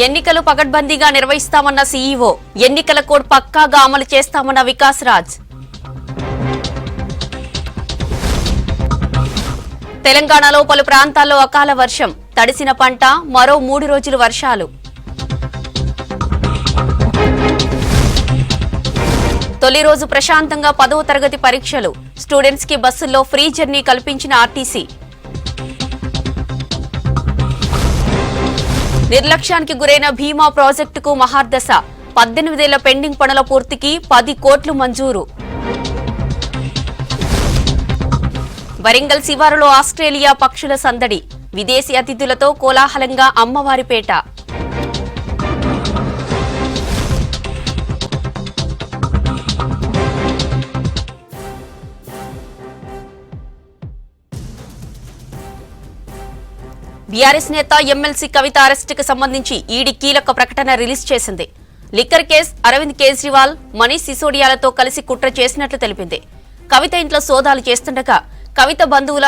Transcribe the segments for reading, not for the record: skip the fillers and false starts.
ఎన్నికలు పగడ్బందీగా నిర్వహిస్తామన్న సీఈఓ, ఎన్నికల కోడ్ పక్కాగా అమలు చేస్తామన్న వికాస్ రాజ్. తెలంగాణలో పలు ప్రాంతాల్లో అకాల వర్షం, తడిసిన పంట, మరో 3 రోజులు వర్షాలు. తొలి రోజు ప్రశాంతంగా 10వ తరగతి పరీక్షలు, స్టూడెంట్స్ కి బస్సుల్లో ఫ్రీ జర్నీ కల్పించిన ఆర్టీసీ. నిర్లక్ష్యానికి గురైన భీమా ప్రాజెక్టుకు మహార్దశ, 18 ఏళ్ల పెండింగ్ పనుల పూర్తికి 10 కోట్లు మంజూరు. వరంగల్ శివారులో ఆస్ట్రేలియా పక్షుల సందడి, విదేశీ అతిథులతో కోలాహలంగా అమ్మవారిపేట. బీఆర్ఎస్ నేత ఎమ్మెల్సీ కవిత అరెస్టుకు సంబంధించి ఈడీ కీలక ప్రకటన రిలీజ్ చేసింది. లిక్కర్ కేసు, అరవింద్ కేజ్రీవాల్, మనీష్ సిసోడియాలతో కలిసి కుట్ర చేసినట్లు తెలిపింది. కవిత ఇంట్లో సోదాలు చేస్తుండగా కవిత బంధువుల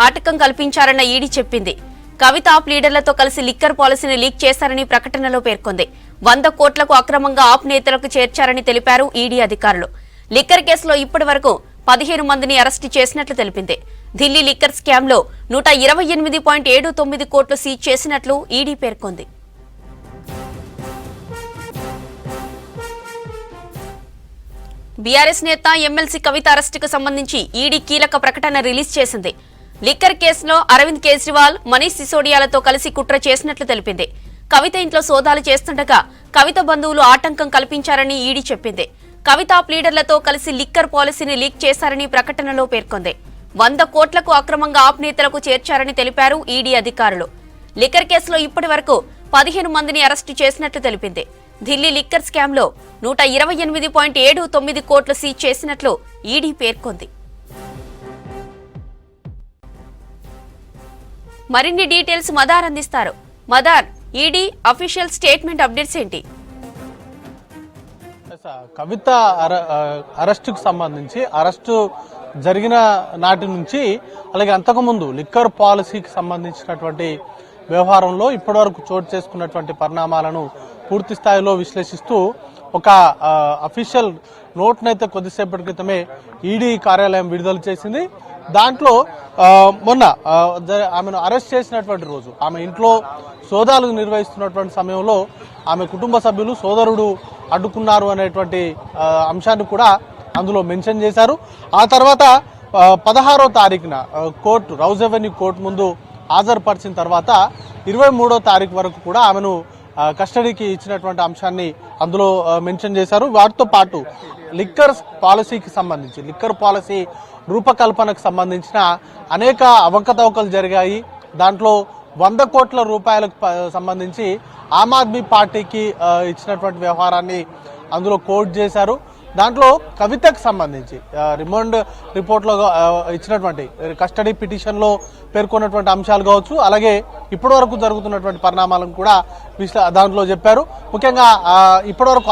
ఆటకం కల్పించారన్న ఈడీ చెప్పింది. కవిత ఆప్ లీడర్లతో కలిసి లిక్కర్ పాలసీని లీక్ చేశారని ప్రకటనలో పేర్కొంది. 100 కోట్లకు అక్రమంగా ఆప్ నేతలకు చేర్చారని తెలిపారు ఈడీ అధికారులు. లిక్కర్ కేసులో ఇప్పటి వరకు 15 మందిని అరెస్టు చేసినట్లు తెలిపింది. ఢిల్లీ లిక్కర్ స్కామ్ లో 128.79 కోట్లు సీజ్ చేసినట్లు ఈడీ పేర్కొంది. బీఆర్ఎస్ నేత ఎమ్మెల్సీ కవిత అరెస్టుకు సంబంధించి ఈడీ కీలక ప్రకటన రిలీజ్ చేసింది. లిక్కర్ కేసులో అరవింద్ కేజ్రీవాల్, మనీష్ సిసోడియాలతో కలిసి కుట్ర చేసినట్లు తెలిపింది. కవిత ఇంట్లో సోదాలు చేస్తుండగా కవిత బంధువులు ఆటంకం కల్పించారని ఈడీ చెప్పింది. కవిత ఆప్ లీడర్లతో కలిసి లిక్కర్ పాలసీని లీక్ చేశారని ప్రకటనలో పేర్కొంది. 100 కోట్లకు అక్రమంగా ఆప్ నేతలకు చేర్చారని తెలిపారు ఈడీ అధికారులు. లిక్కర్ కేసులో ఇప్పటి వరకు 15 మందిని అరెస్టు చేసినట్లు తెలిపింది. ఢిల్లీ లిక్కర్ స్కామ్ లో 128.79 కోట్లు సీజ్ చేసినట్లు ఈడీ పేర్కొంది. మరిన్ని డీటెయిల్స్ మదార్ అందిస్తారు. Madar, ED official statement updates ఏంటి? కవిత అరెస్టుకు సంబంధించి అరెస్టు జరిగిన నాటి నుంచి అలాగే అంతకుముందు లిక్కర్ పాలసీకి సంబంధించినటువంటి వ్యవహారంలో ఇప్పటివరకు చోటు చేసుకున్నటువంటి పరిణామాలను పూర్తి స్థాయిలో విశ్లేషిస్తూ ఒక అఫీషియల్ నోట్నైతే కొద్దిసేపటి క్రితమే ఈడీ కార్యాలయం విడుదల చేసింది. దాంట్లో మొన్న ఆమెను అరెస్ట్ చేసినటువంటి రోజు ఆమె ఇంట్లో సోదాలు నిర్వహిస్తున్నటువంటి సమయంలో ఆమె కుటుంబ సభ్యులు, సోదరుడు అడ్డుకున్నారు అనేటువంటి అంశాన్ని కూడా అందులో మెన్షన్ చేశారు. ఆ తర్వాత 16వ తారీఖున కోర్టు, రౌజ్ అవెన్యూ కోర్టు ముందు హాజరుపరిచిన తర్వాత 23వ తారీఖు వరకు కూడా ఆమెను కస్టడీకి ఇచ్చినటువంటి అంశాన్ని అందులో మెన్షన్ చేశారు. వాటితో పాటు లిక్కర్ పాలసీకి సంబంధించి, లిక్కర్ పాలసీ రూపకల్పనకు సంబంధించిన అనేక అవకతవకలు జరిగాయి. దాంట్లో 100 కోట్ల రూపాయలకు సంబంధించి ఆమ్ ఆద్మీ పార్టీకి ఇచ్చినటువంటి వ్యవహారాన్ని అందులో కోట్ చేశారు. దాంట్లో కవితకు సంబంధించి రిమాండ్ రిపోర్ట్లో ఇచ్చినటువంటి కస్టడీ పిటిషన్లో పేర్కొన్నటువంటి అంశాలు కావచ్చు, అలాగే ఇప్పటివరకు జరుగుతున్నటువంటి పరిణామాలను కూడా దాంట్లో చెప్పారు. ముఖ్యంగా ఇప్పటివరకు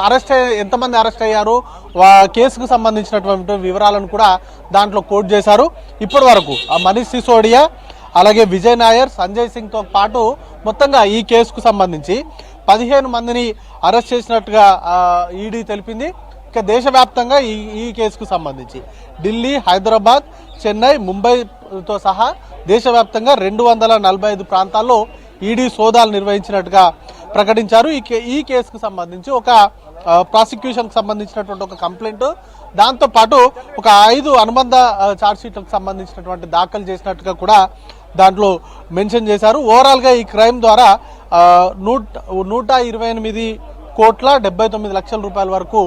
ఎంతమంది అరెస్ట్ అయ్యారు, కేసుకు సంబంధించినటువంటి వివరాలను కూడా దాంట్లో కోట్ చేశారు. ఇప్పటి వరకు మనీష్ సిసోడియా, అలాగే విజయ్ నాయర్, సంజయ్ సింగ్ తో పాటు మొత్తంగా ఈ కేసుకు సంబంధించి 15 మందిని అరెస్ట్ చేసినట్టుగా ఈడీ తెలిపింది. ఇక దేశవ్యాప్తంగా ఈ కేసుకు సంబంధించి ఢిల్లీ, హైదరాబాద్, చెన్నై, ముంబైతో సహా దేశవ్యాప్తంగా 245 ప్రాంతాల్లో ఈడీ సోదాలు నిర్వహించినట్టుగా ప్రకటించారు. ఈ కేసుకు సంబంధించి ఒక ప్రాసిక్యూషన్ కు సంబంధించినటువంటి ఒక కంప్లైంట్, దాంతో పాటు ఒక 5 అనుబంధ ఛార్జ్షీట్లకు సంబంధించినటువంటి దాఖలు చేసినట్టుగా కూడా దాంట్లో మెన్షన్ చేశారు. ఓవరాల్ గా ఈ క్రైమ్ ద్వారా 128 కోట్ల 79 లక్షల రూపాయల వరకు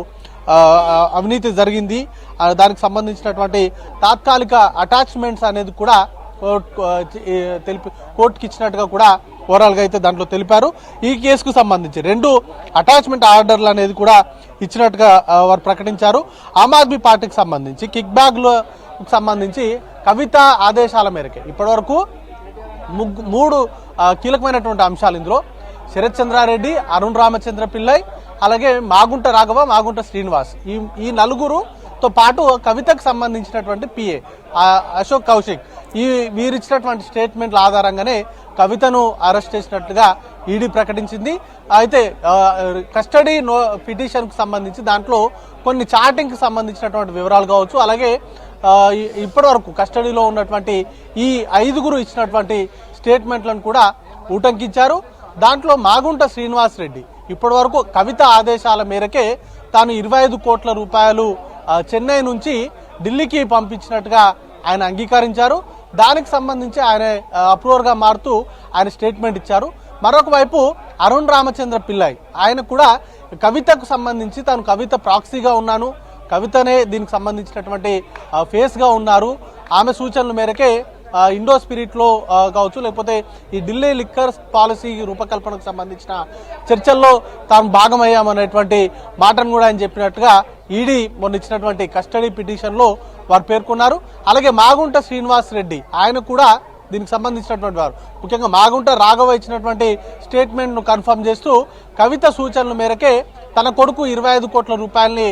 అవినీతి జరిగింది. దానికి సంబంధించినటువంటి తాత్కాలిక అటాచ్మెంట్స్ అనేది కూడా కోర్టుకి ఇచ్చినట్టుగా కూడా ఓవరాల్ గా అయితే దాంట్లో తెలిపారు. ఈ కేసుకు సంబంధించి 2 అటాచ్మెంట్ ఆర్డర్లు అనేది కూడా ఇచ్చినట్టుగా వారు ప్రకటించారు. ఆమ్ ఆద్మీ పార్టీకి సంబంధించి కిక్ బ్యాగ్లకు సంబంధించి కవిత ఆదేశాల మేరకే ఇప్పటివరకు 3 కీలకమైనటువంటి అంశాలు ఇందులో శరత్ చంద్రారెడ్డి, అరుణ్ రామచంద్ర పిల్లై, అలాగే మాగుంట రాఘవ, మాగుంట శ్రీనివాస్, ఈ 4తో పాటు కవితకు సంబంధించినటువంటి పిఏ అశోక్ కౌశిక్, వీరిచ్చినటువంటి స్టేట్మెంట్ల ఆధారంగానే కవితను అరెస్ట్ చేసినట్లుగా ఈడీ ప్రకటించింది. అయితే కస్టడీ పిటిషన్కు సంబంధించి దాంట్లో కొన్ని చాటింగ్కి సంబంధించినటువంటి వివరాలు కావచ్చు, అలాగే ఇప్పటి వరకు కస్టడీలో ఉన్నటువంటి ఈ 5గురు ఇచ్చినటువంటి స్టేట్మెంట్లను కూడా ఉటంకించారు. దాంట్లో మాగుంట శ్రీనివాస్ రెడ్డి ఇప్పటి వరకు కవిత ఆదేశాల మేరకే తాను 25 కోట్ల రూపాయలు చెన్నై నుంచి ఢిల్లీకి పంపించినట్టుగా ఆయన అంగీకరించారు. దానికి సంబంధించి ఆయన అప్రూవర్గా మారుతూ ఆయన స్టేట్మెంట్ ఇచ్చారు. మరొక వైపు అరుణ్ రామచంద్ర పిల్లై ఆయన కూడా కవితకు సంబంధించి తాను కవిత ప్రాక్సీగా ఉన్నాను, కవితనే దీనికి సంబంధించినటువంటి ఫేస్గా ఉన్నారు, ఆమె సూచనల మేరకే ఇండో స్పిరిట్లో కావచ్చు, లేకపోతే ఈ ఢిల్లీ లిక్కర్ పాలసీ రూపకల్పనకు సంబంధించిన చర్చల్లో తాము భాగమయ్యామనేటువంటి మాటను కూడా ఆయన చెప్పినట్టుగా ఈడీ మొన్న ఇచ్చినటువంటి కస్టడీ పిటిషన్లో వారు పేర్కొన్నారు. అలాగే మాగుంట శ్రీనివాస్ రెడ్డి ఆయన కూడా దీనికి సంబంధించినటువంటి వారు, ముఖ్యంగా మాగుంట రాఘవ ఇచ్చినటువంటి స్టేట్మెంట్ను కన్ఫర్మ్ చేస్తూ కవిత సూచనల మేరకే తన కొడుకు 25 కోట్ల రూపాయలని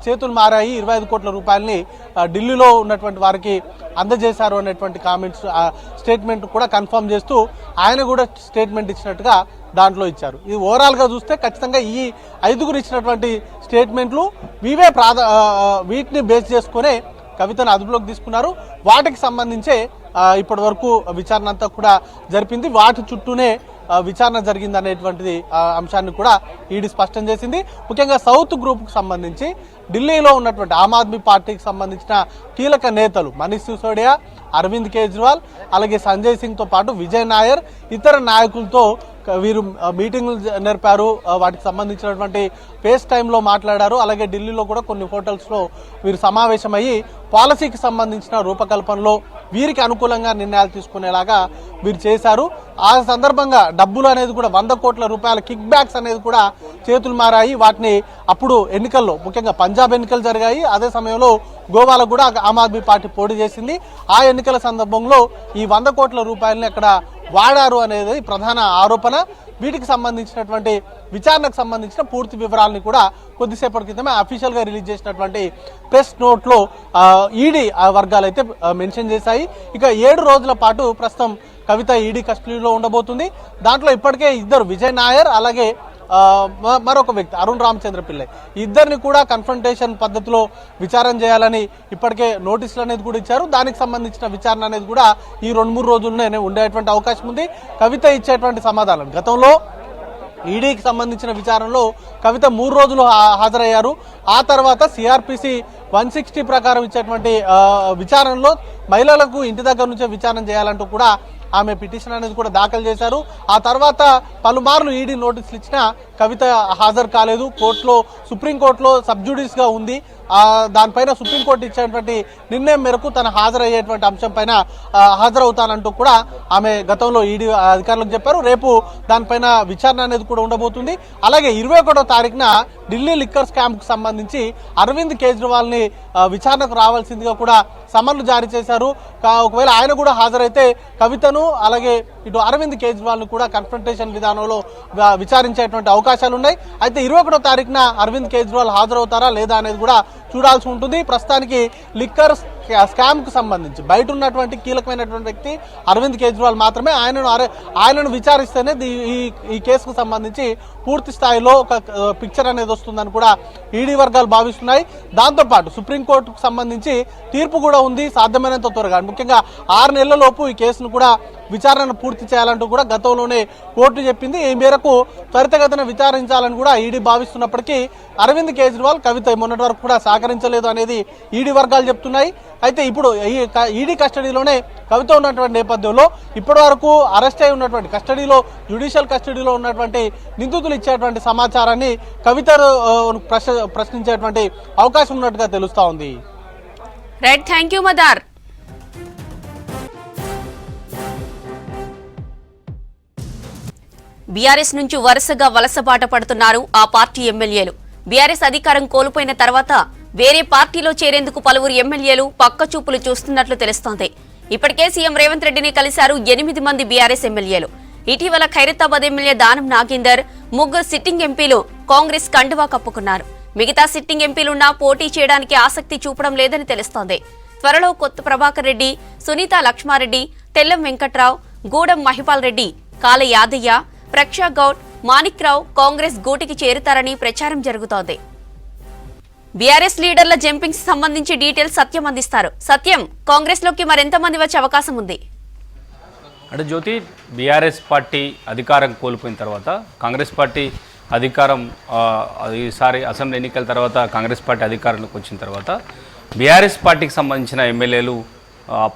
చేతులు మారాయి, 25 కోట్ల రూపాయలని ఢిల్లీలో ఉన్నటువంటి వారికి అందజేశారు అనేటువంటి కామెంట్స్ స్టేట్మెంట్ కూడా కన్ఫర్మ్ చేస్తూ ఆయన కూడా స్టేట్మెంట్ ఇచ్చినట్టుగా దాంట్లో ఇచ్చారు. ఇది ఓవరాల్గా చూస్తే ఖచ్చితంగా ఈ 5గురు ఇచ్చినటువంటి స్టేట్మెంట్లు వీటిని బేస్ చేసుకునే కవితను అదుపులోకి తీసుకున్నారు. వాటికి సంబంధించే ఇప్పటి వరకు విచారణ అంతా కూడా జరిపింది, వాటి చుట్టూనే విచారణ జరిగింది అనేటువంటిది అంశాన్ని కూడా ఈడీ స్పష్టం చేసింది. ముఖ్యంగా సౌత్ గ్రూప్కు సంబంధించి ఢిల్లీలో ఉన్నటువంటి ఆమ్ ఆద్మీ పార్టీకి సంబంధించిన కీలక నేతలు మనీష్ సిసోడియా, అరవింద్ కేజ్రీవాల్, అలాగే సంజయ్ సింగ్తో పాటు విజయ్ నాయర్, ఇతర నాయకులతో వీరు మీటింగ్లు జరిపారు. వాటికి సంబంధించినటువంటి ఫేస్ టైంలో మాట్లాడారు. అలాగే ఢిల్లీలో కూడా కొన్ని హోటల్స్లో వీరు సమావేశమయ్యి పాలసీకి సంబంధించిన రూపకల్పనలో వీరికి అనుకూలంగా నిర్ణయాలు తీసుకునేలాగా వీరు చేశారు. ఆ సందర్భంగా డబ్బులు అనేది కూడా 100 కోట్ల రూపాయల కిక్ బ్యాక్స్ అనేది కూడా చేతులు మారాయి. వాటిని అప్పుడు ఎన్నికల్లో, ముఖ్యంగా పంజాబ్ ఎన్నికలు జరిగాయి, అదే సమయంలో గోవాలో కూడా ఆమ్ ఆద్మీ పార్టీ పోటీ చేసింది. ఆ ఎన్నికల సందర్భంలో ఈ 100 కోట్ల రూపాయలని అక్కడ వాడారు అనేది ప్రధాన ఆరోపణ. వీటికి సంబంధించినటువంటి విచారణకు సంబంధించిన పూర్తి వివరాలని కూడా కొద్దిసేపటి క్రితమే అఫీషియల్గా రిలీజ్ చేసినటువంటి ప్రెస్ నోట్లో ఈడీ వర్గాలు అయితే మెన్షన్ చేశాయి. ఇక 7 రోజుల పాటు ప్రస్తుతం కవిత ఈడీ కస్టడీలో ఉండబోతుంది. దాంట్లో ఇప్పటికే ఇద్దరు, విజయ్ నాయర్ అలాగే మరొక వ్యక్తి అరుణ్ రామచంద్ర పిల్లై, ఇద్దరిని కూడా కన్ఫ్రంటేషన్ పద్ధతిలో విచారణ చేయాలని ఇప్పటికే నోటీసులు అనేది కూడా ఇచ్చారు. దానికి సంబంధించిన విచారణ అనేది కూడా ఈ 2-3 రోజుల్లోనే ఉండేటువంటి అవకాశం ఉంది. కవిత ఇచ్చేటువంటి సమాధానం, గతంలో ఈడీకి సంబంధించిన విచారణలో కవిత 3 రోజులు హాజరయ్యారు. ఆ తర్వాత సిఆర్పిసి 160 ప్రకారం ఇచ్చేటువంటి విచారణలో మహిళలకు ఇంటి దగ్గర నుంచే విచారణ చేయాలంటూ కూడా ఆమె పిటిషన్ అనేది కూడా దాఖలు చేశారు. ఆ తర్వాత పలుమార్లు ఈడీ నోటీసులు ఇచ్చినా కవిత హాజరు కాలేదు. సుప్రీంకోర్టులో సబ్జుడిస్ గా ఉంది. దానిపైన సుప్రీంకోర్టు ఇచ్చేటువంటి నిర్ణయం మేరకు తన హాజరయ్యేటువంటి అంశం పైన హాజరవుతానంటూ కూడా ఆమె గతంలో ఈడీ అధికారులకు చెప్పారు. రేపు దానిపైన విచారణ అనేది కూడా ఉండబోతుంది. అలాగే 21వ తారీఖున ఢిల్లీ లిక్కర్ స్కామ్ కు సంబంధించి అరవింద్ కేజ్రీవాల్ ని విచారణకు రావాల్సిందిగా కూడా సమన్లు జారీ చేశారు. ఒకవేళ ఆయన కూడా హాజరైతే కవితను అలాగే ఇటు అరవింద్ కేజ్రీవాల్ ను కూడా కన్ఫ్రంటేషన్ విధానంలో విచారించేటువంటి అవకాశాలు ఉన్నాయి. అయితే 21వ తారీఖున అరవింద్ కేజ్రీవాల్ హాజరవుతారా లేదా అనేది కూడా చూడాల్సి ఉంటుంది. ప్రస్తుతానికి లిక్కర్ స్కామ్ కు సంబంధించి బయట ఉన్నటువంటి కీలకమైనటువంటి వ్యక్తి అరవింద్ కేజ్రీవాల్ మాత్రమే. ఆయనను విచారిస్తేనే ఈ కేసుకు సంబంధించి పూర్తి స్థాయిలో ఒక పిక్చర్ అనేది వస్తుందని కూడా ఈడీ వర్గాలు భావిస్తున్నాయి. దాంతోపాటు సుప్రీంకోర్టుకు సంబంధించి తీర్పు కూడా ఉంది. సాధ్యమైనంత త్వరగా, ముఖ్యంగా 6 నెలలలోపు ఈ కేసును కూడా విచారణ పూర్తి చేయాలంటూ కూడా గతంలోనే కోర్టు చెప్పింది. ఈ మేరకు త్వరితగతిన విచారించాలని కూడా ఈడీ భావిస్తున్నప్పటికీ అరవింద్ కేజ్రీవాల్ కవిత మొన్నటి వరకు కూడా సహకరించలేదు అనేది ఈడీ వర్గాలు చెప్తున్నాయి. అయితే ఇప్పుడు ఈడీ కస్టడీలోనే కవిత ఉన్నటువంటి నేపథ్యంలో ఇప్పటి వరకు అరెస్ట్ అయి ఉన్నటువంటి జ్యుడిషియల్ కస్టడీలో ఉన్నటువంటి నిందితులు ఇచ్చేటువంటి సమాచారాన్ని కవిత ప్రశ్నించేటువంటి అవకాశం ఉన్నట్టుగా తెలుస్తా ఉంది. Right, thank you Madar. BRS నుంచి వరుసగా వలసబాట పడుతున్నారు ఆ పార్టీ ఎమ్మెల్యేలు. బీఆర్ఎస్ అధికారం కోల్పోయిన తర్వాత వేరే పార్టీలో చేరేందుకు పలువురు ఎమ్మెల్యేలు పక్కచూపులు చూస్తున్నట్లు తెలుస్తోంది. ఇప్పటికే సీఎం రేవంత్ రెడ్డిని కలిశారు 8 మంది బీఆర్ఎస్ ఎమ్మెల్యేలు. ఇటీవల ఖైరతాబాద్ ఎమ్మెల్యే దానం నాగేందర్, 3 సిట్టింగ్ ఎంపీలు కాంగ్రెస్ కండువా కప్పుకున్నారు. మిగతా సిట్టింగ్ ఎంపీలున్నా పోటీ చేయడానికి ఆసక్తి చూపడం లేదని తెలుస్తోంది. త్వరలో కొత్త ప్రభాకర్ రెడ్డి, సునీత లక్ష్మారెడ్డి, తెల్లం వెంకట్రావు, గూడెం మహిపాల్ రెడ్డి, కాల యాదయ్య, ప్రక్షా గౌడ్, మాణిక్రావు కాంగ్రెస్ గూటికి చేరుతారని ప్రచారం జరుగుతోంది. బీఆర్ఎస్ లీడర్ల జంపింగ్స్ సంబంధించి డీటెయిల్స్ సత్యం అందిస్తారు. సత్యం, కాంగ్రెస్ లోకి మరెంతమంది వచ్చే అవకాశం ఉంది? అంటే జ్యోతి, బీఆర్ఎస్ పార్టీ అధికారం కోల్పోయిన తర్వాత కాంగ్రెస్ పార్టీ అధికారం ఈసారి అసెంబ్లీ ఎన్నికల తర్వాత కాంగ్రెస్ పార్టీ అధికారంలోకి వచ్చిన తర్వాత బీఆర్ఎస్ పార్టీకి సంబంధించిన ఎమ్మెల్యేలు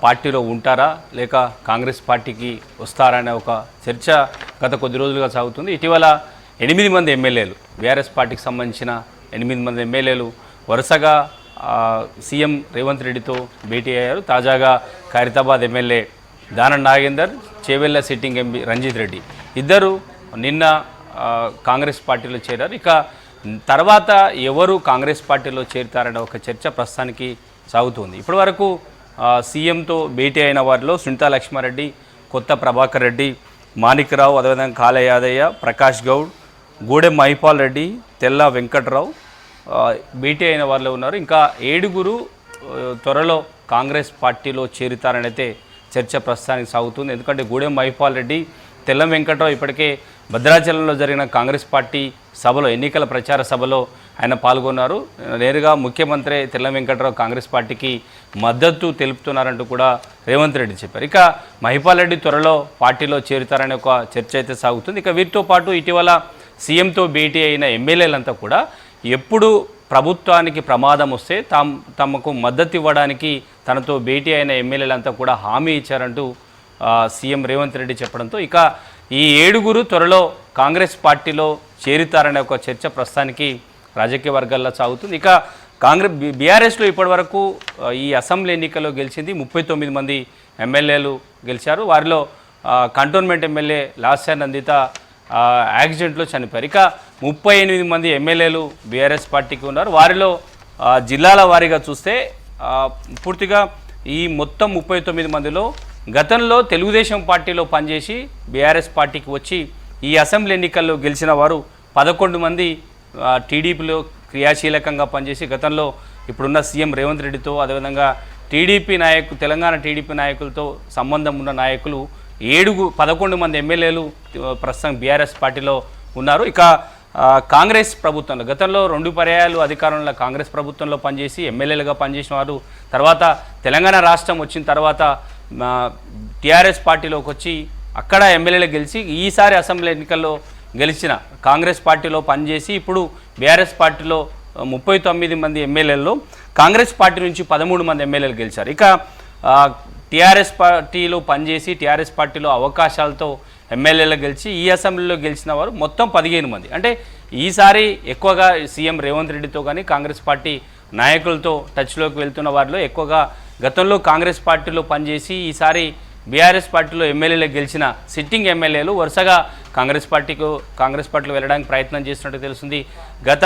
పార్టీలో ఉంటారా లేక కాంగ్రెస్ పార్టీకి వస్తారా అనే ఒక చర్చ గత కొద్ది రోజులుగా సాగుతుంది. ఇటీవల 8 మంది ఎమ్మెల్యేలు బీఆర్ఎస్ పార్టీకి సంబంధించిన 8 మంది ఎమ్మెల్యేలు వరుసగా సీఎం రేవంత్ రెడ్డితో భేటీ అయ్యారు. తాజాగా Khairatabad MLA Danam Nagender, Chevella sitting MP Ranjith Reddy ఇద్దరు నిన్న కాంగ్రెస్ పార్టీలో చేరారు. ఇక తర్వాత ఎవరు కాంగ్రెస్ పార్టీలో చేరుతారనే ఒక చర్చ ప్రస్తుతానికి సాగుతుంది. ఇప్పటివరకు సీఎంతో భేటీ అయిన వారిలో సునీత లక్ష్మారెడ్డి, కొత్త ప్రభాకర్ రెడ్డి, మాణిక్రావు, అదేవిధంగా కాల యాదయ్య, ప్రకాష్ గౌడ్, గూడెం మహిపాల్ రెడ్డి, తెల్ల వెంకట్రావు భేటీ అయిన వాళ్ళు ఉన్నారు. ఇంకా 7 త్వరలో కాంగ్రెస్ పార్టీలో చేరుతారని అయితే చర్చ ప్రస్తుతానికి సాగుతుంది. ఎందుకంటే గూడెం మహిపాల్ రెడ్డి, తెల్లం వెంకట్రావు ఇప్పటికే భద్రాచలంలో జరిగిన కాంగ్రెస్ పార్టీ సభలో, ఎన్నికల ప్రచార సభలో ఆయన పాల్గొన్నారు. నేరుగా ముఖ్యమంత్రి తెల్లం వెంకట్రావు కాంగ్రెస్ పార్టీకి మద్దతు తెలుపుతున్నారంటూ కూడా రేవంత్ రెడ్డి చెప్పారు. ఇక మహిపాల్ రెడ్డి త్వరలో పార్టీలో చేరుతారనే ఒక చర్చ అయితే సాగుతుంది. ఇక వీరితో పాటు ఇటీవల సీఎంతో భేటీ అయిన ఎమ్మెల్యేలంతా కూడా ఎప్పుడు ప్రభుత్వానికి ప్రమాదం వస్తే తమకు మద్దతు ఇవ్వడానికి తనతో భేటీ అయిన ఎమ్మెల్యేలంతా కూడా హామీ ఇచ్చారంటూ సీఎం రేవంత్ రెడ్డి చెప్పడంతో ఇక ఈ 7 త్వరలో కాంగ్రెస్ పార్టీలో చేరుతారనే ఒక చర్చ ప్రస్తుతానికి రాజకీయ వర్గాల్లో సాగుతుంది. ఇక బీఆర్ఎస్లో ఇప్పటివరకు ఈ అసెంబ్లీ ఎన్నికల్లో గెలిచింది 39 మంది ఎమ్మెల్యేలు గెలిచారు. వారిలో కంటోన్మెంట్ ఎమ్మెల్యే లాస్యా నందిత యాక్సిడెంట్లో చనిపోయారు. ఇక 38 మంది ఎమ్మెల్యేలు బీఆర్ఎస్ పార్టీకి ఉన్నారు. వారిలో జిల్లాల వారీగా చూస్తే పూర్తిగా ఈ మొత్తం 39 మందిలో గతంలో తెలుగుదేశం పార్టీలో పనిచేసి బీఆర్ఎస్ పార్టీకి వచ్చి ఈ అసెంబ్లీ ఎన్నికల్లో గెలిచిన వారు 11 మంది టీడీపీలో క్రియాశీలకంగా పనిచేసి గతంలో ఇప్పుడున్న సీఎం రేవంత్ రెడ్డితో, అదేవిధంగా తెలంగాణ టీడీపీ నాయకులతో సంబంధం ఉన్న నాయకులు 11 మంది ఎమ్మెల్యేలు ప్రస్తుతం బీఆర్ఎస్ పార్టీలో ఉన్నారు. ఇక కాంగ్రెస్ ప్రభుత్వంలో గతంలో 2 పర్యాయాలు అధికారంలో కాంగ్రెస్ ప్రభుత్వంలో పనిచేసి ఎమ్మెల్యేలుగా పనిచేసిన వారు తర్వాత తెలంగాణ రాష్ట్రం వచ్చిన తర్వాత టీఆర్ఎస్ పార్టీలోకి వచ్చి అక్కడ ఎమ్మెల్యేలు గెలిచి ఈసారి అసెంబ్లీ ఎన్నికల్లో గెలిచిన కాంగ్రెస్ పార్టీలో పనిచేసి ఇప్పుడు బీఆర్ఎస్ పార్టీలో 39 మంది ఎమ్మెల్యేల్లో కాంగ్రెస్ పార్టీ నుంచి 13 మంది ఎమ్మెల్యేలు గెలిచారు. ఇక టీఆర్ఎస్ పార్టీలో పనిచేసి టీఆర్ఎస్ పార్టీలో అవకాశాలతో ఎమ్మెల్యేలు గెలిచి ఈ అసెంబ్లీలో గెలిచిన వారు మొత్తం 15 మంది. అంటే ఈసారి ఎక్కువగా సీఎం రేవంత్ రెడ్డితో కానీ కాంగ్రెస్ పార్టీ నాయకులతో టచ్లోకి వెళ్తున్న వారిలో ఎక్కువగా గతంలో కాంగ్రెస్ పార్టీలో పనిచేసి ఈసారి బీఆర్ఎస్ పార్టీలో ఎమ్మెల్యేలు గెలిచిన సిట్టింగ్ ఎమ్మెల్యేలు వరుసగా కాంగ్రెస్ పార్టీలో వెళ్ళడానికి ప్రయత్నం చేస్తున్నట్టు తెలుస్తుంది. గత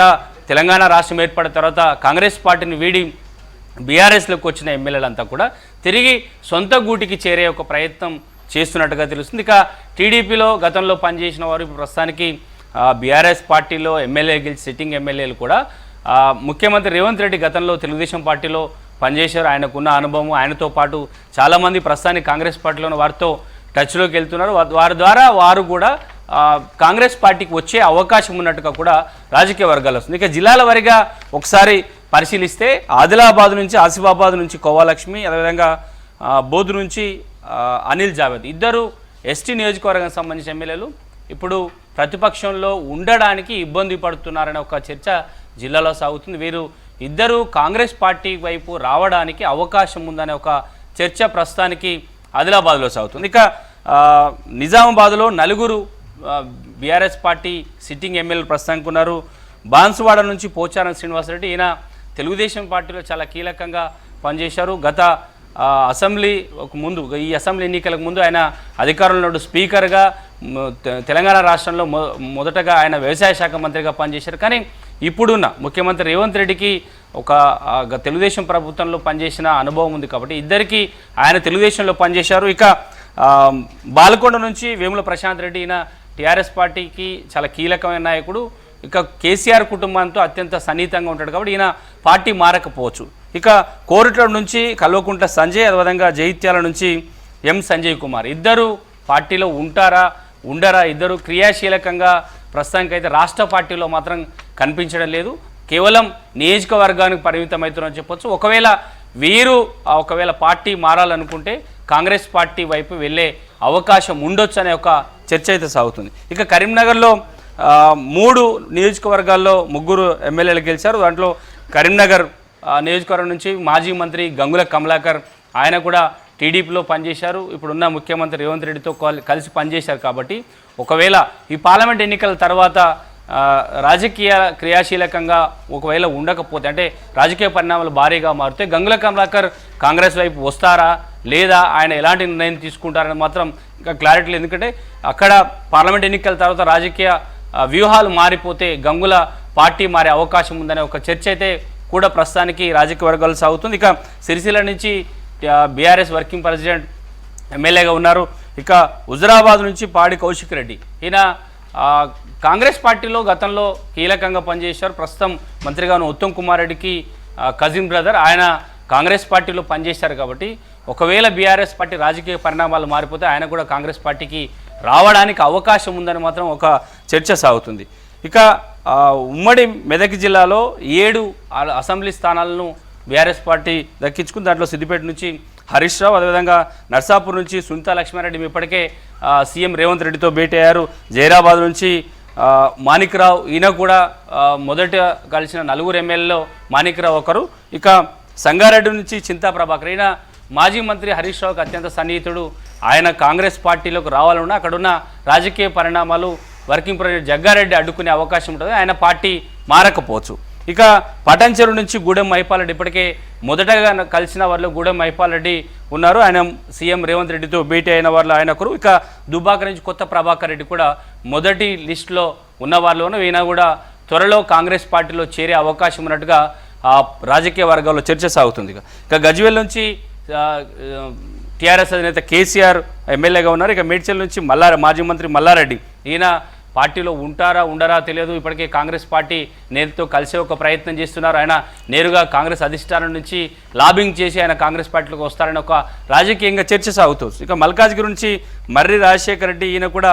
తెలంగాణ రాష్ట్రం ఏర్పడిన తర్వాత కాంగ్రెస్ పార్టీని వీడి బీఆర్ఎస్లోకి వచ్చిన ఎమ్మెల్యేలంతా కూడా తిరిగి సొంత గూటికి చేరే ఒక ప్రయత్నం చేస్తున్నట్టుగా తెలుస్తుంది. ఇక టీడీపీలో గతంలో పనిచేసిన వారు ఇప్పుడు ప్రస్తుతానికి బీఆర్ఎస్ పార్టీలో ఎమ్మెల్యే గెలిచి సిట్టింగ్ ఎమ్మెల్యేలు కూడా ముఖ్యమంత్రి రేవంత్ రెడ్డి గతంలో తెలుగుదేశం పార్టీలో పనిచేశారు. ఆయనకున్న అనుభవం, ఆయనతో పాటు చాలామంది ప్రస్తుతానికి కాంగ్రెస్ పార్టీలో వారితో టచ్లోకి వెళ్తున్నారు. వారి ద్వారా వారు కూడా కాంగ్రెస్ పార్టీకి వచ్చే అవకాశం ఉన్నట్టుగా కూడా రాజకీయ వర్గాలు వస్తుంది. ఇక జిల్లాల వారీగా ఒకసారి పరిశీలిస్తే ఆదిలాబాద్ నుంచి, ఆసిఫాబాద్ నుంచి కోవాలక్ష్మి, అదేవిధంగా బోధ్ నుంచి అనిల్ జావేద్ ఇద్దరు ఎస్టీ నియోజకవర్గానికి సంబంధించిన ఎమ్మెల్యేలు ఇప్పుడు ప్రతిపక్షంలో ఉండడానికి ఇబ్బంది పడుతున్నారనే ఒక చర్చ జిల్లాలో సాగుతుంది. వీరు ఇద్దరు కాంగ్రెస్ పార్టీ వైపు రావడానికి అవకాశం ఉందనే ఒక చర్చ ప్రస్తుతానికి ఆదిలాబాద్లో సాగుతుంది. ఇక నిజామాబాద్లో 4 బీఆర్ఎస్ పార్టీ సిట్టింగ్ ఎమ్మెల్యేలు ప్రస్తుతానికి ఉన్నారు. బాన్సువాడ నుంచి పోచారం శ్రీనివాసరెడ్డి, ఈయన తెలుగుదేశం పార్టీలో చాలా కీలకంగా పనిచేశారు. గత అసెంబ్లీ ముందు, ఈ అసెంబ్లీ ఎన్నికలకు ముందు ఆయన అధికారంలో స్పీకర్గా తెలంగాణ రాష్ట్రంలో మొదటగా ఆయన వ్యవసాయ శాఖ మంత్రిగా పనిచేశారు. కానీ ఇప్పుడున్న ముఖ్యమంత్రి రేవంత్ రెడ్డికి ఒక తెలుగుదేశం ప్రభుత్వంలో పనిచేసిన అనుభవం ఉంది కాబట్టి ఇద్దరికి ఆయన తెలుగుదేశంలో పనిచేశారు. ఇక బాలకొండ నుంచి వేముల ప్రశాంత్ రెడ్డి, ఈయన టీఆర్ఎస్ పార్టీకి చాలా కీలకమైన నాయకుడు. ఇక కేసీఆర్ కుటుంబంతో అత్యంత సన్నిహితంగా ఉంటాడు కాబట్టి ఈయన పార్టీ మారకపోవచ్చు. ఇక కోరుట్ల నుంచి కల్వకుంట్ల సంజయ్, అదేవిధంగా జైత్యాల నుంచి ఎం సంజయ్ కుమార్ ఇద్దరు పార్టీలో ఉంటారా ఉండరా, ఇద్దరు క్రియాశీలకంగా ప్రస్తుతానికైతే రాష్ట్ర పార్టీలో మాత్రం కనిపించడం లేదు, కేవలం నియోజకవర్గానికి పరిమితమవుతున్నారని చెప్పొచ్చు. ఒకవేళ పార్టీ మారాలనుకుంటే కాంగ్రెస్ పార్టీ వైపు వెళ్ళే అవకాశం ఉండొచ్చు అనే ఒక చర్చ అయితే సాగుతుంది. ఇక కరీంనగర్లో 3 నియోజకవర్గాల్లో 3 ఎమ్మెల్యేలు గెలిచారు. దాంట్లో కరీంనగర్ నియోజకవర్గం నుంచి మాజీ మంత్రి గంగుల కమలాకర్, ఆయన కూడా టీడీపీలో పనిచేశారు, ఇప్పుడున్న ముఖ్యమంత్రి రేవంత్ రెడ్డితో కలిసి పనిచేశారు. కాబట్టి ఒకవేళ ఈ పార్లమెంట్ ఎన్నికల తర్వాత రాజకీయ క్రియాశీలకంగా ఒకవేళ ఉండకపోతే, అంటే రాజకీయ పరిణామాలు భారీగా మారితే గంగుల కమలాకర్ కాంగ్రెస్ వైపు వస్తారా లేదా, ఆయన ఎలాంటి నిర్ణయం తీసుకుంటారని మాత్రం ఇంకా క్లారిటీ లేదు. ఎందుకంటే అక్కడ పార్లమెంట్ ఎన్నికల తర్వాత రాజకీయ వ్యూహాలు మారిపోతే గంగుల పార్టీ మారే అవకాశం ఉందనే ఒక చర్చ అయితే కూడా ప్రస్తుతానికి రాజకీయ వర్గాలు సాగుతుంది. ఇక సిరిసిల్ల నుంచి బీఆర్ఎస్ వర్కింగ్ ప్రెసిడెంట్ ఎమ్మెల్యేగా ఉన్నారు. ఇక హుజురాబాద్ నుంచి పాడి కౌశిక్ రెడ్డి, ఈయన కాంగ్రెస్ పార్టీలో గతంలో కీలకంగా పనిచేశారు. ప్రస్తుతం మంత్రిగా ఉన్న ఉత్తమ్ కుమార్ రెడ్డికి కజిన్ బ్రదర్, ఆయన కాంగ్రెస్ పార్టీలో పనిచేశారు. కాబట్టి ఒకవేళ బీఆర్ఎస్ పార్టీ రాజకీయ పరిణామాలు మారిపోతే ఆయన కూడా కాంగ్రెస్ పార్టీకి రావడానికి అవకాశం ఉందని మాత్రం ఒక చర్చ సాగుతుంది. ఇక ఉమ్మడి మెదక్ జిల్లాలో 7 అసెంబ్లీ స్థానాలను బీఆర్ఎస్ పార్టీ దక్కించుకుంది. దాంట్లో సిద్దిపేట నుంచి హరీష్ రావు, అదేవిధంగా నర్సాపూర్ నుంచి సునీతా లక్ష్మారెడ్డి ఇప్పటికే సీఎం రేవంత్ రెడ్డితో భేటీ అయ్యారు. జైరాబాద్ నుంచి మాణిక్రావు, ఈయన కూడా మొదట కలిసిన 4 ఎమ్మెల్యేలో మాణిక్రావు ఒకరు. ఇక సంగారెడ్డి నుంచి చింతా ప్రభాకర్, ఈయన మాజీ మంత్రి హరీష్ రావుకి అత్యంత సన్నిహితుడు. ఆయన కాంగ్రెస్ పార్టీలోకి రావాలన్నా అక్కడున్న రాజకీయ పరిణామాలు వర్కింగ్ ప్రెసిడెంట్ జగ్గారెడ్డి అడ్డుకునే అవకాశం ఉంటుంది, ఆయన పార్టీ మారకపోవచ్చు. ఇక పటాన్చెరు నుంచి గూడెం మహిపాల్ రెడ్డి, ఇప్పటికే మొదటగా కలిసిన వాళ్ళు గూడెం మహిపాల్ రెడ్డి ఉన్నారు, ఆయన సీఎం రేవంత్ రెడ్డితో భేటీ అయిన వాళ్ళు ఆయన ఒకరు. ఇక దుబ్బాక నుంచి కొత్త ప్రభాకర్ రెడ్డి కూడా మొదటి లిస్టులో ఉన్న వాళ్ళను, ఈయన కూడా త్వరలో కాంగ్రెస్ పార్టీలో చేరే అవకాశం ఉన్నట్టుగా రాజకీయ వర్గాల్లో చర్చ సాగుతుంది. ఇక గజ్వేల్ నుంచి టీఆర్ఎస్ అధినేత కేసీఆర్ ఎమ్మెల్యేగా ఉన్నారు. ఇక మేడ్చల్ నుంచి మాజీ మంత్రి మల్లారెడ్డి, ఈయన పార్టీలో ఉంటారా ఉండరా తెలియదు, ఇప్పటికే కాంగ్రెస్ పార్టీ నేతతో కలిసే ఒక ప్రయత్నం చేస్తున్నారు. ఆయన నేరుగా కాంగ్రెస్ అధిష్టానం నుంచి లాబింగ్ చేసి ఆయన కాంగ్రెస్ పార్టీలోకి వస్తారని ఒక రాజకీయంగా చర్చ సాగుతుంది. ఇక మల్కాజ్గిరి నుంచి మర్రి రాజశేఖర రెడ్డి, ఈయన కూడా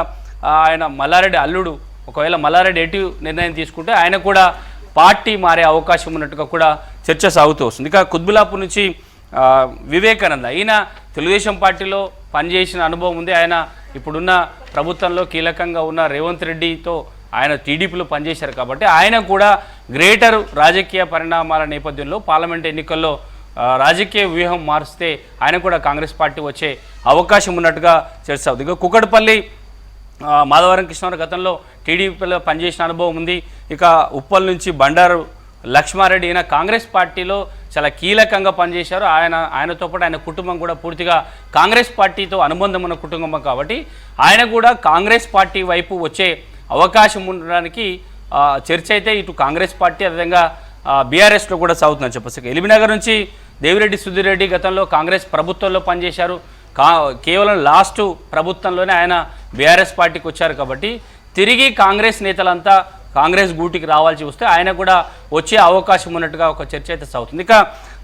ఆయన మల్లారెడ్డి అల్లుడు, ఒకవేళ మల్లారెడ్డి ఎటు నిర్ణయం తీసుకుంటే ఆయన కూడా పార్టీ మారే అవకాశం ఉన్నట్టుగా కూడా చర్చ సాగుతూ వస్తుంది. ఇక కుత్బులాపూర్ నుంచి వివేకానంద, ఈయన తెలుగుదేశం పార్టీలో పనిచేసిన అనుభవం ఉంది, ఆయన ఇప్పుడున్న ప్రభుత్వంలో కీలకంగా ఉన్న రేవంత్ రెడ్డితో ఆయన టీడీపీలో పనిచేశారు. కాబట్టి ఆయన కూడా గ్రేటర్ రాజకీయ పరిణామాల నేపథ్యంలో పార్లమెంట్ ఎన్నికల్లో రాజకీయ వ్యూహం మారిస్తే ఆయన కూడా కాంగ్రెస్ పార్టీ వచ్చే అవకాశం ఉన్నట్టుగా చర్చ అవుతుంది. ఇక కుకట్పల్లి మాధవరం కృష్ణారావు గతంలో టీడీపీలో పనిచేసిన అనుభవం ఉంది. ఇక ఉప్పల్ నుంచి బండారు లక్ష్మారెడ్డి, ఈయన కాంగ్రెస్ పార్టీలో చాలా కీలకంగా పనిచేశారు. ఆయనతో పాటు ఆయన కుటుంబం కూడా పూర్తిగా కాంగ్రెస్ పార్టీతో అనుబంధం ఉన్న కుటుంబం కాబట్టి ఆయన కూడా కాంగ్రెస్ పార్టీ వైపు వచ్చే అవకాశం ఉండడానికి చర్చ అయితే ఇటు కాంగ్రెస్ పార్టీ అదేవిధంగా బీఆర్ఎస్లో కూడా సాగుతుందని చెప్పచ్చు. ఎల్బీనగర్ నుంచి దేవిరెడ్డి సుధీర్ రెడ్డి గతంలో కాంగ్రెస్ ప్రభుత్వంలో పనిచేశారు. కేవలం లాస్ట్ ప్రభుత్వంలోనే ఆయన బీఆర్ఎస్ పార్టీకి వచ్చారు. కాబట్టి తిరిగి కాంగ్రెస్ నేతలంతా కాంగ్రెస్ గూటికి రావాల్సి వస్తే ఆయన కూడా వచ్చే అవకాశం ఉన్నట్టుగా ఒక చర్చ అయితే సాగుతుంది. ఇక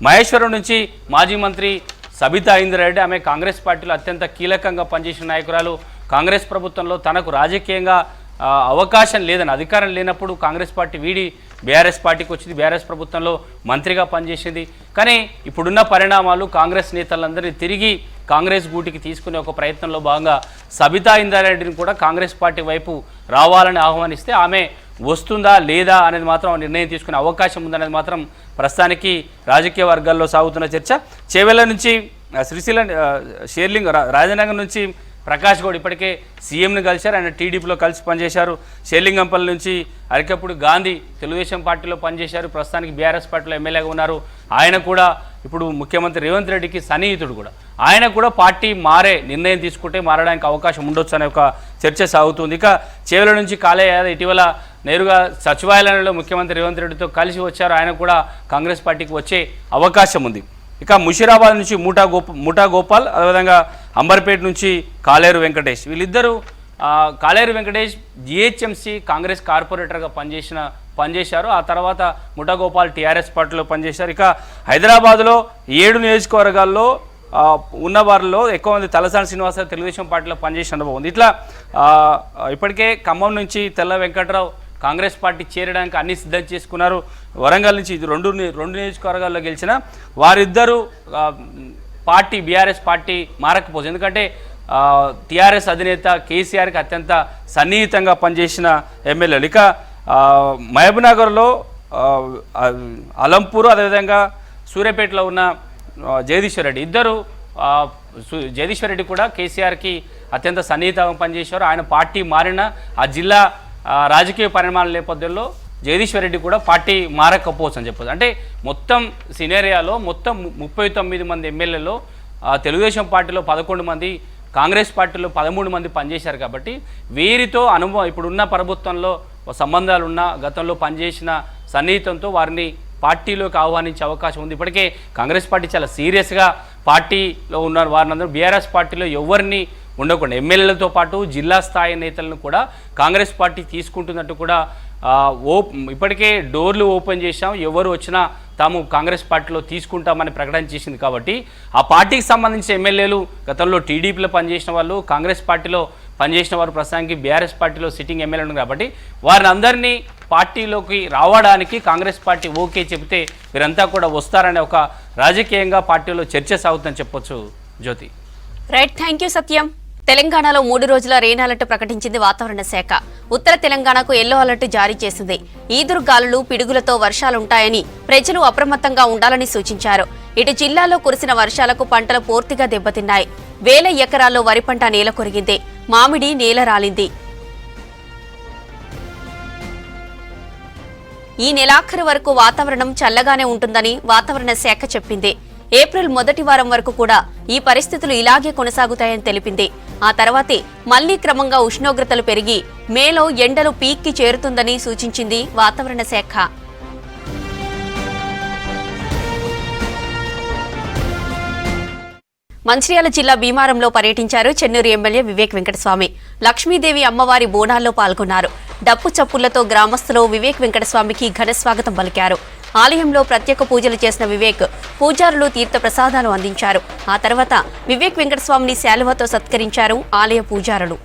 మహేశ్వరం నుంచి మాజీ మంత్రి సబితా ఇంద్రారెడ్డి, ఆమె కాంగ్రెస్ పార్టీలో అత్యంత కీలకంగా పనిచేసిన నాయకురాలు. కాంగ్రెస్ ప్రభుత్వంలో తనకు రాజకీయంగా అవకాశం లేదని, అధికారం లేనప్పుడు కాంగ్రెస్ పార్టీ వీడి బీఆర్ఎస్ పార్టీకి వచ్చింది, బీఆర్ఎస్ ప్రభుత్వంలో మంత్రిగా పనిచేసింది. కానీ ఇప్పుడున్న పరిణామాలు కాంగ్రెస్ నేతలందరినీ తిరిగి కాంగ్రెస్ గూటికి తీసుకునే ఒక ప్రయత్నంలో భాగంగా సబితా ఇంద్రారెడ్డిని కూడా కాంగ్రెస్ పార్టీ వైపు రావాలని ఆహ్వానిస్తే ఆమె వస్తుందా లేదా అనేది మాత్రం నిర్ణయం తీసుకునే అవకాశం ఉందనేది మాత్రం ప్రస్తుతానికి రాజకీయ వర్గాల్లో సాగుతున్న చర్చ. చేవెళ్ళ నుంచి శ్రీశైలం షేర్లింగ్, రాజనగర్ నుంచి ప్రకాష్ గౌడ్ ఇప్పటికే సీఎంని కలిశారు, ఆయన టీడీపీలో కలిసి పనిచేశారు. షేర్లింగంపల్లి నుంచి అరికప్పుడు గాంధీ తెలుగుదేశం పార్టీలో పనిచేశారు, ప్రస్తుతానికి బీఆర్ఎస్ పార్టీలో ఎమ్మెల్యేగా ఉన్నారు. ఆయన కూడా ఇప్పుడు ముఖ్యమంత్రి రేవంత్ రెడ్డికి సన్నిహితుడు కూడా, ఆయన కూడా పార్టీ మారే నిర్ణయం తీసుకుంటే మారడానికి అవకాశం ఉండొచ్చు అనే ఒక చర్చ సాగుతుంది. ఇక చేవెళ్ళ నుంచి కాళయ్య యాదవ్ ఇటీవల నేరుగా సచివాలయంలో ముఖ్యమంత్రి రేవంత్ రెడ్డితో కలిసి వచ్చారు, ఆయన కూడా కాంగ్రెస్ పార్టీకి వచ్చే అవకాశం ఉంది. ఇక ముషీరాబాద్ నుంచి మూటా గోపాల్, అదేవిధంగా అంబర్పేట నుంచి కాలేరు వెంకటేష్, వీళ్ళిద్దరూ కాళేరు వెంకటేష్ జిహెచ్ఎంసీ కాంగ్రెస్ కార్పొరేటర్గా పనిచేశారు. ఆ తర్వాత ముఠాగోపాల్ టీఆర్ఎస్ పార్టీలో పనిచేశారు. ఇక హైదరాబాద్లో 7 నియోజకవర్గాల్లో ఉన్న వారిలో ఎక్కువ మంది తలసాని శ్రీనివాసరావు తెలుగుదేశం పార్టీలో పనిచేసిన అనుభవం ఉంది. ఇట్లా ఇప్పటికే ఖమ్మం నుంచి తెల్ల వెంకట్రావు కాంగ్రెస్ పార్టీ చేరడానికి అన్ని సిద్ధం చేసుకున్నారు. వరంగల్ నుంచి ఇది రెండు నియోజకవర్గాల్లో గెలిచిన వారిద్దరూ పార్టీ బీఆర్ఎస్ పార్టీ మారకపోతుంది. ఎందుకంటే టీఆర్ఎస్ అధినేత కేసీఆర్కి అత్యంత సన్నిహితంగా పనిచేసిన ఎమ్మెల్యేలు. ఇక మహబూబ్నగర్లో అలంపూర్ అదేవిధంగా సూర్యాపేటలో ఉన్న జగదీశ్వర్ రెడ్డి ఇద్దరు జగదీశ్వర్ రెడ్డి కూడా కేసీఆర్కి అత్యంత సన్నిహితంగా పనిచేశారు. ఆయన పార్టీ మారిన ఆ జిల్లా రాజకీయ పరిణామాల నేపథ్యంలో జగదీశ్వర్ రెడ్డి కూడా పార్టీ మారకపోవచ్చు అని చెప్పొచ్చు. అంటే మొత్తం సినేరియాలో మొత్తం 39 మంది ఎమ్మెల్యేలో తెలుగుదేశం పార్టీలో 11 మంది, కాంగ్రెస్ పార్టీలో 13 మంది పనిచేశారు. కాబట్టి వీరితో అనుభవం ఇప్పుడున్న ప్రభుత్వంలో సంబంధాలున్న గతంలో పనిచేసిన సన్నిహితంతో వారిని పార్టీలోకి ఆహ్వానించే అవకాశం ఉంది. ఇప్పటికే కాంగ్రెస్ పార్టీ చాలా సీరియస్గా పార్టీలో ఉన్నారు. వారిని బీఆర్ఎస్ పార్టీలో ఎవరిని ఉండకుండా ఎమ్మెల్యేలతో పాటు జిల్లా స్థాయి నేతలను కూడా కాంగ్రెస్ పార్టీ తీసుకుంటున్నట్టు కూడా ఇప్పటికే డోర్లు ఓపెన్ చేశాం, ఎవరు వచ్చినా తాము కాంగ్రెస్ పార్టీలో తీసుకుంటామని ప్రకటన చేసింది. కాబట్టి ఆ పార్టీకి సంబంధించిన ఎమ్మెల్యేలు గతంలో టీడీపీలో పనిచేసిన వాళ్ళు, కాంగ్రెస్ పార్టీలో పనిచేసిన వారు ప్రస్తుతానికి బీఆర్ఎస్ పార్టీలో సిట్టింగ్ ఎమ్మెల్యేలు కాబట్టి వారిని అందరినీ పార్టీలోకి రావడానికి కాంగ్రెస్ పార్టీ ఓకే చెబితే వీరంతా కూడా వస్తారనే ఒక రాజకీయంగా పార్టీలో చర్చ సాగుతుందని చెప్పొచ్చు. జ్యోతి. రైట్, థ్యాంక్ యూ సత్యం. తెలంగాణలో 3 రోజుల రెయిన్ అలర్ట్ ప్రకటించింది వాతావరణ శాఖ. ఉత్తర తెలంగాణకు ఎల్లో అలర్ట్ జారీ చేసింది. ఈదురుగాలులు, పిడుగులతో వర్షాలుంటాయని ప్రజలు అప్రమత్తంగా ఉండాలని సూచించారు. ఇటు జిల్లాలో కురిసిన వర్షాలకు పంటలు పూర్తిగా దెబ్బతిన్నాయి. వేల ఎకరాల్లో వరి పంట నేల కొరిగింది, మామిడి నేల రాలింది. ఈ నెలాఖరు వరకు వాతావరణం చల్లగానే ఉంటుందని వాతావరణ శాఖ చెప్పింది. ఏప్రిల్ మొదటి వారం వరకు కూడా ఈ పరిస్థితులు ఇలాగే కొనసాగుతాయని తెలిపింది. ఆ తర్వాతే మళ్లీ క్రమంగా ఉష్ణోగ్రతలు పెరిగి మేలో ఎండలు పీక్కి చేరుతుందని సూచించింది వాతావరణ శాఖ. మంచిర్యాల జిల్లా భీమారంలో పర్యటించారు చెన్నూరు ఎమ్మెల్యే వివేక్ వెంకటస్వామి. లక్ష్మీదేవి అమ్మవారి బోనాల్లో పాల్గొన్నారు. డప్పు చప్పులతో గ్రామస్తులు వివేక్ వెంకటస్వామికి ఘన స్వాగతం పలికారు. ఆలయంలో ప్రత్యేక పూజలు చేసిన వివేక్ పూజారులు తీర్థ ప్రసాదాలు అందించారు. ఆ తర్వాత వివేక్ వెంకటస్వామిని శాలువతో సత్కరించారు ఆలయ పూజారులు.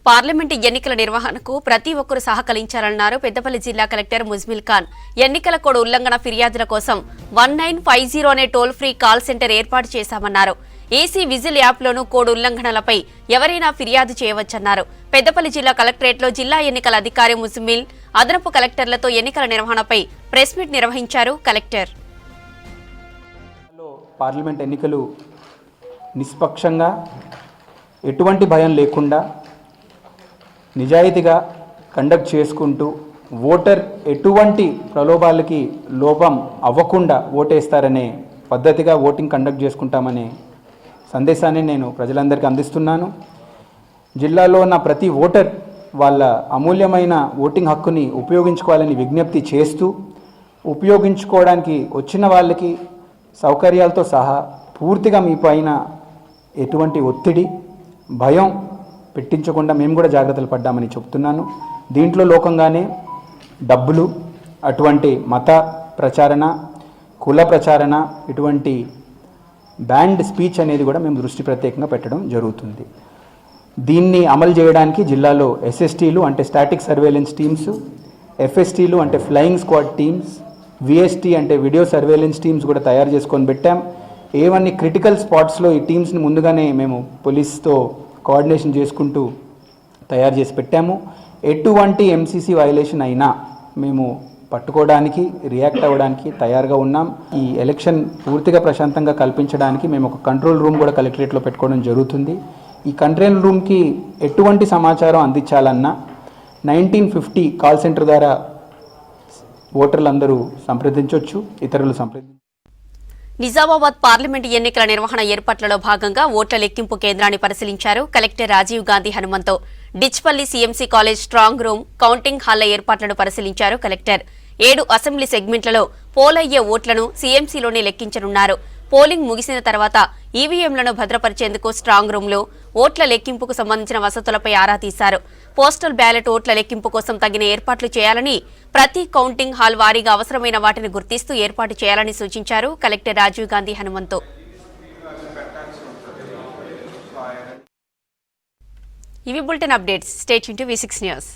పార్లమెంటు ఎన్నికల నిర్వహణకు ప్రతి ఒక్కరూ సహకరించాలన్నారు పెద్దపల్లి జిల్లా కలెక్టర్ ముజ్మిల్ ఖాన్. ఎన్నికల కోడ్ ఉల్లంఘన ఫిర్యాదుల కోసం 1950 అనే టోల్ ఫ్రీ కాల్ సెంటర్ ఏర్పాటు చేశామన్నారు. ఏసీ విజిల్ యాప్లోనూ కోడ్ ఉల్లంఘనలపై ఎవరైనా ఫిర్యాదు చేయవచ్చన్నారు. పెద్దపల్లి జిల్లా కలెక్టరేట్లో జిల్లా ఎన్నికల అధికారి ముజ్మిల్, అదనపు కలెక్టర్లతో ఎన్నికల నిర్వహణపై ప్రెస్ మీట్ నిర్వహించారు కలెక్టర్. పార్లమెంట్ ఎన్నికలు నిష్పక్షంగా, ఎటువంటి భయం లేకుండా, నిజాయితీగా కండక్ట్ చేసుకుంటూ ఓటర్ ఎటువంటి ప్రలోభాలకి లోపం అవ్వకుండా ఓటేస్తారనే పద్ధతిగా ఓటింగ్ కండక్ట్ చేసుకుంటామనే సందేశాన్ని నేను ప్రజలందరికీ అందిస్తున్నాను. జిల్లాలో ఉన్న ప్రతి ఓటర్ వాళ్ళ అమూల్యమైన ఓటింగ్ హక్కుని ఉపయోగించుకోవాలని విజ్ఞప్తి చేస్తూ, ఉపయోగించుకోవడానికి వచ్చిన వాళ్ళకి సౌకర్యాలతో సహా పూర్తిగా మీ పైన ఎటువంటి ఒత్తిడి, భయం పెట్టించకుండా మేము కూడా జాగ్రత్తలు పడ్డామని చెప్తున్నాను. దీంట్లో లోకంగానే డబ్బులు, అటువంటి మత ప్రచారణ, కుల ప్రచారణ, ఇటువంటి బ్యాండ్ స్పీచ్ అనేది కూడా మేము దృష్టి ప్రత్యేకంగా పెట్టడం జరుగుతుంది. దీన్ని అమలు చేయడానికి జిల్లాలో ఎస్ఎస్టీలు అంటే స్టాటిక్ సర్వేలెన్స్ టీమ్స్, ఎఫ్ఎస్టీలు అంటే ఫ్లయింగ్ స్క్వాడ్ టీమ్స్, విఎస్టీ అంటే వీడియో సర్వేలెన్స్ టీమ్స్ కూడా తయారు చేసుకొని పెట్టాం. ఏవన్నీ క్రిటికల్ స్పాట్స్లో ఈ టీమ్స్ని ముందుగానే మేము పోలీస్తో కోఆర్డినేషన్ చేసుకుంటూ తయారు చేసి పెట్టాము. ఎటువంటి ఎంసీసీ వైలేషన్ అయినా మేము పట్టుకోవడానికి, రియాక్ట్ అవ్వడానికి తయారుగా ఉన్నాం. ఈ ఎలక్షన్ పూర్తిగా ప్రశాంతంగా కల్పించడానికి మేము ఒక కంట్రోల్ రూమ్ కూడా కలెక్టరేట్లో పెట్టుకోవడం జరుగుతుంది. ఈ కంట్రోల్ రూమ్కి ఎటువంటి సమాచారం అందించాలన్నా 1950 కాల్ సెంటర్ ద్వారా ఓటర్లందరూ సంప్రదించవచ్చు, ఇతరులు నిజామాబాద్ పార్లమెంటు ఎన్నికల నిర్వహణ ఏర్పాట్లలో భాగంగా ఓట్ల లెక్కింపు కేంద్రాన్ని పరిశీలించారు కలెక్టర్ రాజీవ్ గాంధీ హనుమంతో. Dichpally CMC college strong room, counting హాల్ల ఏర్పాట్లను పరిశీలించారు కలెక్టర్. 7 అసెంబ్లీ సెగ్మెంట్లలో పోలయ్యే ఓట్లను సీఎంసీలోనే లెక్కించనున్నారు. పోలింగ్ ముగిసిన తర్వాత ఈవీఎంలను భద్రపరిచేందుకు స్ట్రాంగ్ రూంలో ఓట్ల లెక్కింపుకు సంబంధించిన వసతులపై ఆరా తీశారు. పోస్టల్ బ్యాలెట్ ఓట్ల లెక్కింపు కోసం తగిన ఏర్పాట్లు చేయాలని, ప్రతి కౌంటింగ్ హాల్ వారీగా అవసరమైన వాటిని గుర్తిస్తూ ఏర్పాటు చేయాలని సూచించారు కలెక్టర్ రాజీవ్ గాంధీ హనుమంతో. ఇవి bulletin updates. Stay tune to V6 news.